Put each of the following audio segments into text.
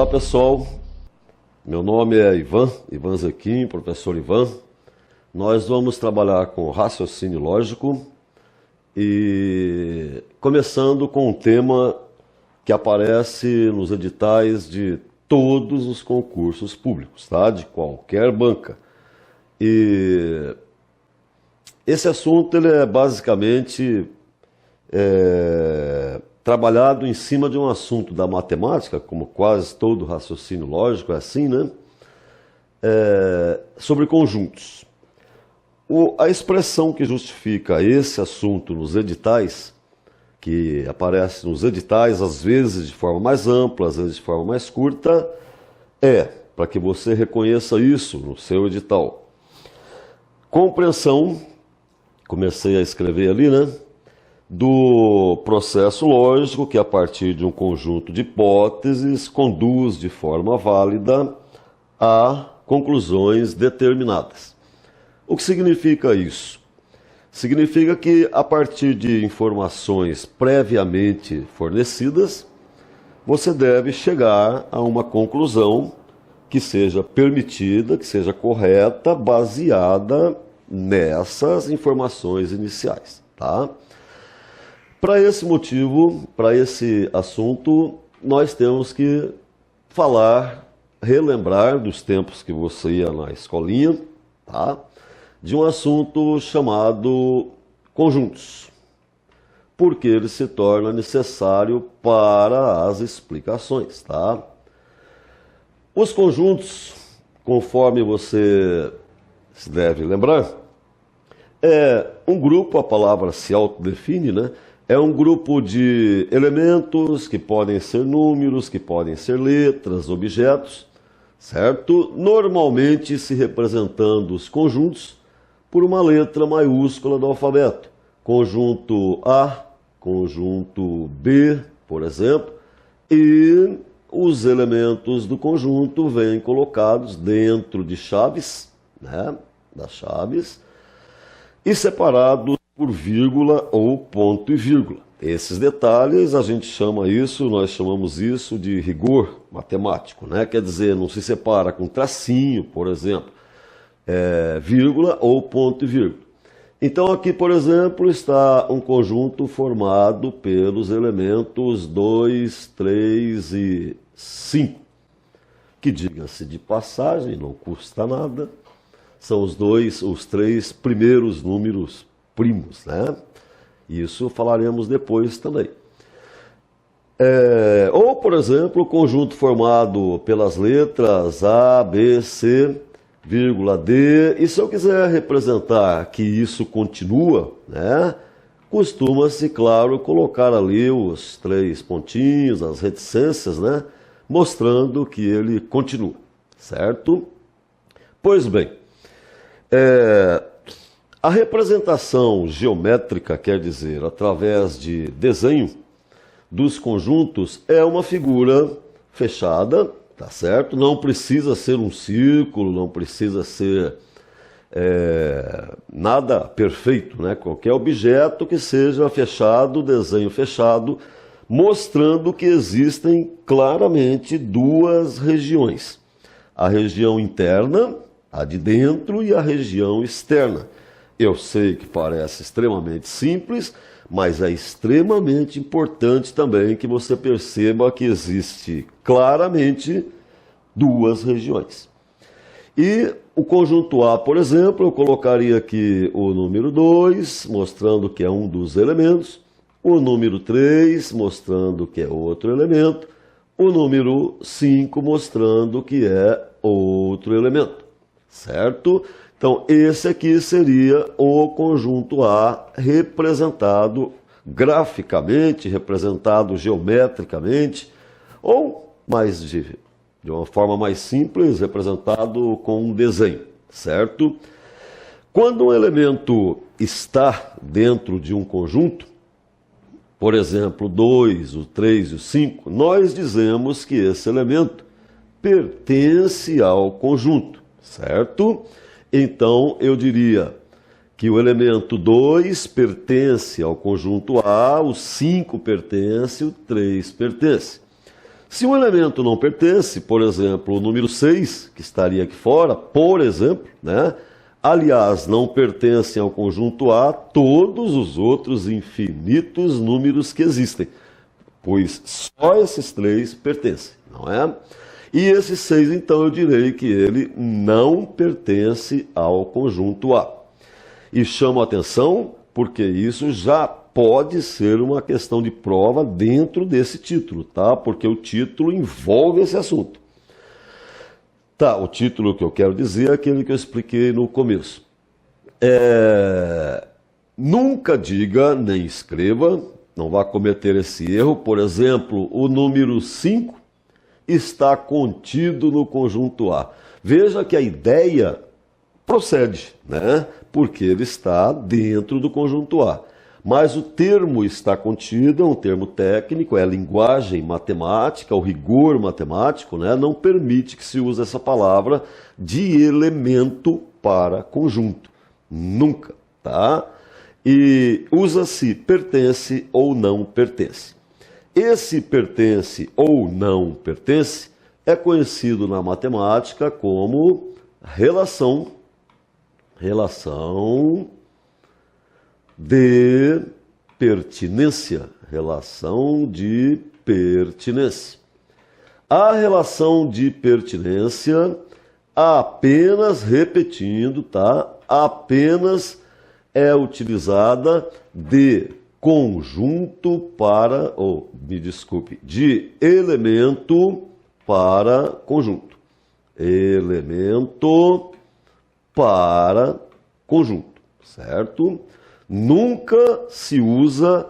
Olá pessoal, meu nome é Ivan Zequim, professor Ivan. Nós vamos trabalhar com raciocínio lógico e começando com um tema que aparece nos editais de todos os concursos públicos, tá? De qualquer banca. E esse assunto ele é basicamente trabalhado em cima de um assunto da matemática, como quase todo raciocínio lógico é assim, né? Sobre conjuntos. A expressão que justifica esse assunto nos editais, que aparece nos editais, às vezes de forma mais ampla, às vezes de forma mais curta, para que você reconheça isso no seu edital. Compreensão, comecei a escrever ali, né? Do processo lógico que, a partir de um conjunto de hipóteses, conduz de forma válida a conclusões determinadas. O que significa isso? Significa que, a partir de informações previamente fornecidas, você deve chegar a uma conclusão que seja permitida, que seja correta, baseada nessas informações iniciais, tá? Para esse motivo, para esse assunto, nós temos que relembrar dos tempos que você ia na escolinha, tá? De um assunto chamado conjuntos, porque ele se torna necessário para as explicações, tá? Os conjuntos, conforme você se deve lembrar, é um grupo, a palavra se autodefine, né? É um grupo de elementos que podem ser números, que podem ser letras, objetos, certo? Normalmente se representando os conjuntos por uma letra maiúscula do alfabeto. Conjunto A, conjunto B, por exemplo, e os elementos do conjunto vêm colocados dentro de chaves, né? Das chaves, e separados por vírgula ou ponto e vírgula. Esses detalhes nós chamamos isso de rigor matemático, né? Quer dizer, não se separa com tracinho, por exemplo, vírgula ou ponto e vírgula. Então aqui, por exemplo, está um conjunto formado pelos elementos 2, 3 e 5, que, diga-se de passagem, não custa nada, são os três primeiros números primos, né? Isso falaremos depois também. Ou, por exemplo, o conjunto formado pelas letras A, B, C, vírgula, D. E se eu quiser representar que isso continua, né? Costuma-se, claro, colocar ali os três pontinhos, as reticências, né? Mostrando que ele continua, certo? Pois bem, a representação geométrica, quer dizer, através de desenho dos conjuntos, é uma figura fechada, tá certo? Não precisa ser um círculo, não precisa ser nada perfeito, né? Qualquer objeto que seja fechado, desenho fechado, mostrando que existem claramente duas regiões. A região interna, a de dentro, e a região externa. Eu sei que parece extremamente simples, mas é extremamente importante também que você perceba que existe claramente duas regiões. E o conjunto A, por exemplo, eu colocaria aqui o número 2, mostrando que é um dos elementos, o número 3, mostrando que é outro elemento, o número 5, mostrando que é outro elemento, certo? Então, esse aqui seria o conjunto A representado graficamente, representado geometricamente, ou de uma forma mais simples, representado com um desenho, certo? Quando um elemento está dentro de um conjunto, por exemplo, 2, o 3 e o 5, nós dizemos que esse elemento pertence ao conjunto, certo? Então, eu diria que o elemento 2 pertence ao conjunto A, o 5 pertence, o 3 pertence. Se um elemento não pertence, por exemplo, o número 6, que estaria aqui fora, por exemplo, né? Aliás, não pertencem ao conjunto A todos os outros infinitos números que existem, pois só esses 3 pertencem, não é? E esse 6, então, eu direi que ele não pertence ao conjunto A. E chamo a atenção porque isso já pode ser uma questão de prova dentro desse título, tá? Porque o título envolve esse assunto. Tá, o título que eu quero dizer é aquele que eu expliquei no começo. Nunca diga nem escreva, não vá cometer esse erro. Por exemplo, o número 5 está contido no conjunto A. Veja que a ideia procede, né? Porque ele está dentro do conjunto A. Mas o termo está contido, é um termo técnico, é a linguagem matemática, o rigor matemático, né? Não permite que se use essa palavra de elemento para conjunto. Nunca, tá? E usa-se pertence ou não pertence. Esse pertence ou não pertence é conhecido na matemática como relação de pertinência. Relação de pertinência. A relação de pertinência, apenas repetindo, tá? Apenas é utilizada de conjunto para, de elemento para conjunto. Elemento para conjunto, certo? Nunca se usa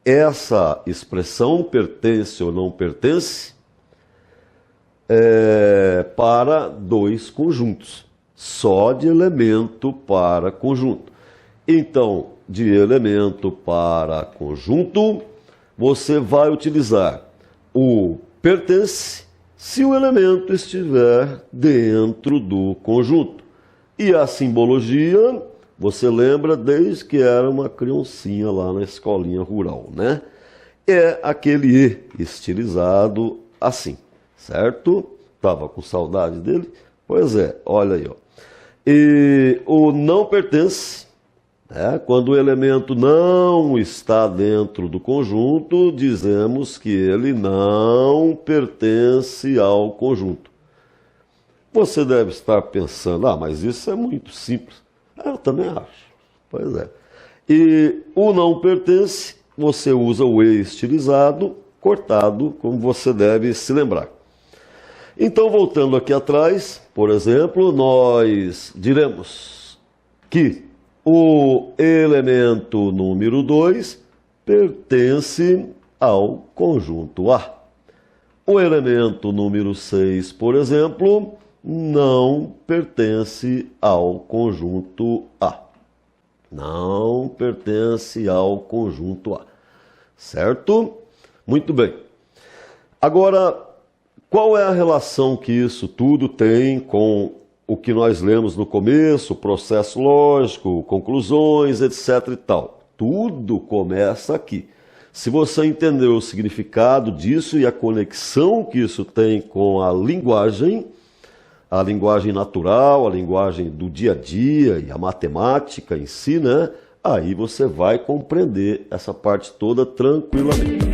essa expressão pertence ou não pertence para 2 conjuntos, só de elemento para conjunto. Então, de elemento para conjunto, você vai utilizar o pertence se o elemento estiver dentro do conjunto. E a simbologia, você lembra desde que era uma criancinha lá na escolinha rural, né? É aquele E estilizado assim, certo? Tava com saudade dele? Pois é, olha aí, ó. E o não pertence, quando o elemento não está dentro do conjunto, dizemos que ele não pertence ao conjunto. Você deve estar pensando, mas isso é muito simples. Eu também acho. Pois é. E o não pertence, você usa o E estilizado, cortado, como você deve se lembrar. Então, voltando aqui atrás, por exemplo, nós diremos que o elemento número 2 pertence ao conjunto A. O elemento número 6, por exemplo, não pertence ao conjunto A. Não pertence ao conjunto A. Certo? Muito bem. Agora, qual é a relação que isso tudo tem com o que nós lemos no começo, processo lógico, conclusões, etc. e tal? Tudo começa aqui. Se você entender o significado disso e a conexão que isso tem com a linguagem natural, a linguagem do dia a dia e a matemática em si, né? Aí você vai compreender essa parte toda tranquilamente.